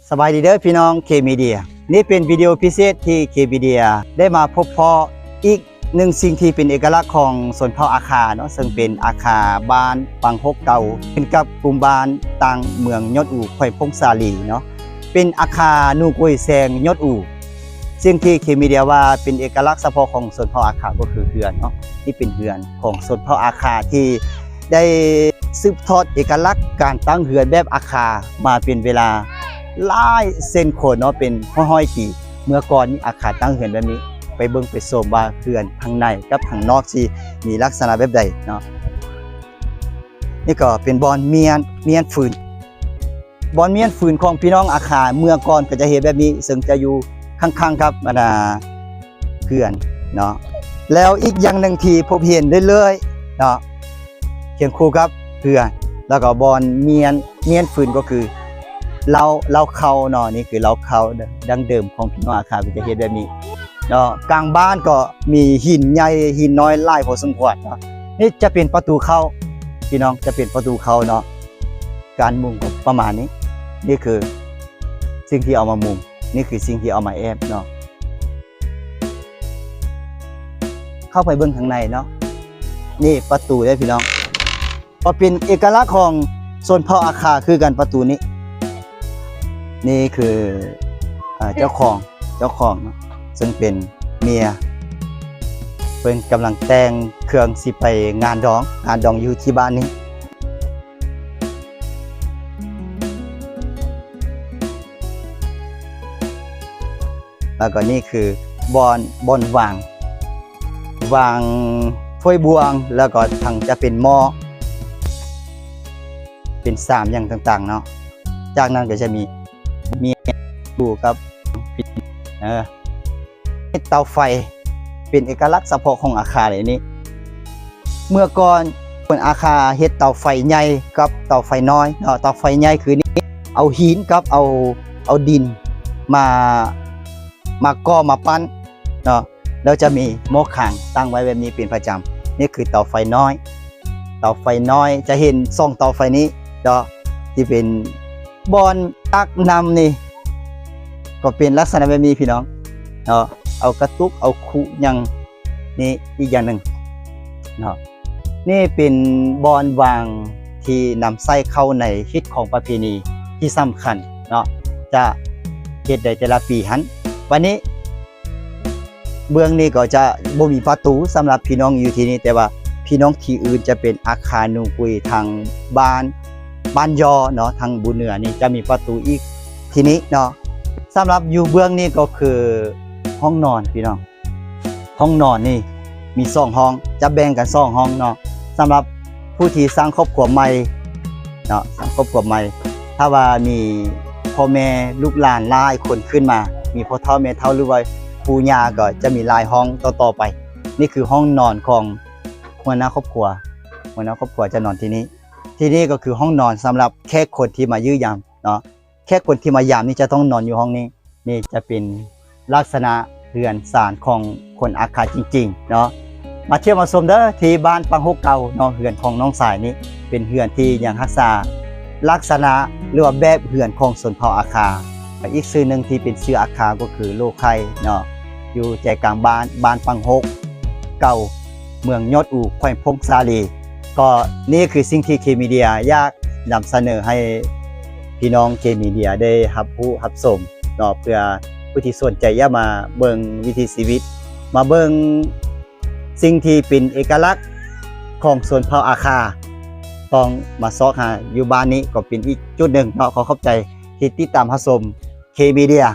สบายดีเด้อพี่น้องเคมีเดียนี่เป็นวิดีโอพิเศษที่เคมีเดียได้มาพบพออีกหนึ่งสิ่งที่เป็นเอกลักษณ์ของชนเผ่าอาคาเนาะซึ่งเป็นอาคาบ้านปังฮกเก่าเป็นกับกลุ่มบ้านต่างเมืองยอดอู่ข่อยพงสาลีเนาะเป็นอาคานูกุยแซงยอดอู่ซึ่งที่เคมีเดียว่าเป็นเอกลักษณ์เฉพาะของชนเผ่าอาคาก็คือเฮือนเนาะที่เป็นเฮือนของชนเผ่าอาคาที่ได้สืบทอดเอกลักษณ์การตั้งเฮือนแบบอาคามาเป็นเวลาหลายเส้นโคนเนาะเป็นห้อยๆปีเมื่อก่อนนี้อาคารตั้งเฮือนแบบนี้ไปเบิ่งไปชมว่าเฮือนทางในกับทางนอกที่มีลักษณะแบบใดเนาะนี่ก็เป็นบอนเมียนฟืนบอนเมียนฟืนของพี่น้องอาคาเมื่อก่อนก็จะเห็นแบบนี้ซึ่งจะอยู่ข้างๆครับเฮือนเนาะแล้วอีกอย่างหนึ่งที่พบเห็นได้เลยเนาะเคียงคู่ครับเฮือนแล้วก็บอนเมียนฟืนก็คือเราเขาเนาะนี่คือเราเขาดั้งเดิมของพี่น้องอาคาก็จะเห็นแบบนี้เนาะกลางบ้านก็มีหินใหญ่หินน้อยหลายพอสมควรเนาะนี่จะเป็นประตูเข้าพี่น้องจะเป็นประตูเข้าเนาะการมุงก็ประมาณนี้นี่คือสิ่งที่เอามามุงนี่คือสิ่งที่เอามาแอบเนาะเข้าไปเบื้องข้างในเนาะนี่ประตูได้พี่น้องพอเป็นเอกลักษณ์ของชนเผ่าอาคาคือกันประตูนี้นี่คือเจ้าของเนาะซึ่งเป็นเมียเป็นกำลังแต่งเครื่องสิไปงานดองอยู่ที่บ้านนี้แล้วก็นี่คือบอนวางถ้วยบวงแล้วก็ทางจะเป็นหม้อเป็น3อย่างต่างๆเนาะจากนั้นก็จะมีดูกับเตาไฟเป็นเอกลักษณ์เฉพาะของอาคารเลยนี้เมื่อก่อนคนอาคารเฮ็ดเตาไฟใหญ่กับเตาไฟน้อยเนาะเตาไฟใหญ่คือนี้เอาหินกับเอาดินมาก่อมาปั้นเนาะแล้วจะมีหม้อข้างตั้งไว้แบบนี้เป็นประจำนี่คือเตาไฟน้อยจะเห็นซ่องเตาไฟนี้เนาะที่เป็นบอนตักนำนี่ก็เป็นลักษณะแบบนี้พี่น้องเนาะเอากระตุกเอาคุยังนี่อีกอย่างหนึ่งเนาะนี่เป็นบอนวางที่นำไส้เข้าในฮิตของประเพณีที่สำคัญเนาะจะเฮ็ดได้แต่ละปีหันวันนี้เบื้องนี้ก็จะบ่มีประตูสำหรับพี่น้องอยู่ที่นี่แต่ว่าพี่น้องที่อื่นจะเป็นอาคารนูกุยทางบ้านยอเนาะทางบุเหนือนี่จะมีประตูอีกทีนี้เนาะสำหรับอยู่เบื้องนี้ก็คือห้องนอนพี่น้องห้องนอนนี่มี2ห้องจะแบ่งกัน2ห้องเนาะสำหรับผู้ที่สร้างครอบครัวใหม่เนาะสร้างครอบครัวใหม่ถ้าว่ามีพ่อแม่ลูกหลานหลายคนขึ้นมามีพ่อเฒ่าแม่เฒ่าหรือว่าปู่ย่าก็จะมีหลายห้องต่อไปนี่คือห้องนอนของหัวหน้าครอบครัวจะนอนที่นี่ก็คือห้องนอนสำหรับแค่คนที่มายื้อยามเนาะแค่คนที่มายามนี่จะต้องนอนอยู่ห้องนี้นี่จะเป็นลักษณะเรือนศาลของคนอาคาจริงๆเนาะมาเที่ยวมาชมเด้อที่บ้านปังฮกเก่าเนาะเรือนของน้องสายนี้เป็นเรือนที่ยังรักษาลักษณะหรือว่าแบบเรือนของชนเผ่าอาคาอีกชื่อหนึ่งที่เป็นชื่ออาคาก็คือโลไคเนาะอยู่ใจกลางบ้านปังฮกเก่าเมืองยอดอู่แขวงพงสาลีก็นี่คือสิ่งที่เคมีเดียอยากนำเสนอให้พี่น้องเคมีเดียได้รับชมเนาะเพื่อผู้ที่สนใจอย่ามาเบิ่งวิถีชีวิตมาเบิ่งสิ่งที่เป็นเอกลักษณ์ของชนเผ่าอาคาต้องมาซอกหาอยู่บ้านนี้ก็เป็นอีกจุดหนึ่งเนาะขอขอบใจที่ติดตามรับชมเคมีเดีย